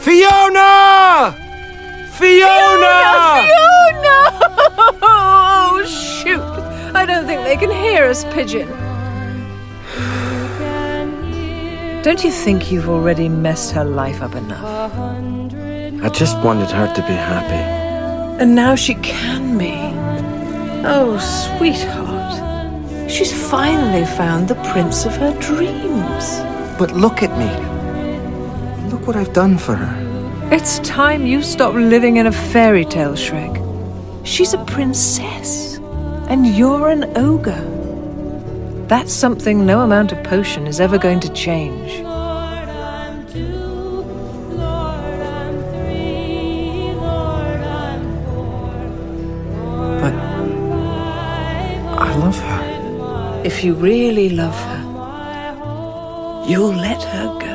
Fiona! Fiona! Fiona! Oh, shoot. I don't think they can hear us, Pigeon. Don't you think you've already messed her life up enough? I just wanted her to be happy. And now she can be. Oh, sweetheart. She's finally found the prince of her dreams. But look at me. Look what I've done for her. It's time you stop living in a fairy tale, Shrek. She's a princess, and you're an ogre. That's something no amount of potion is ever going to change. But I love her. If you really love her, you'll let her go.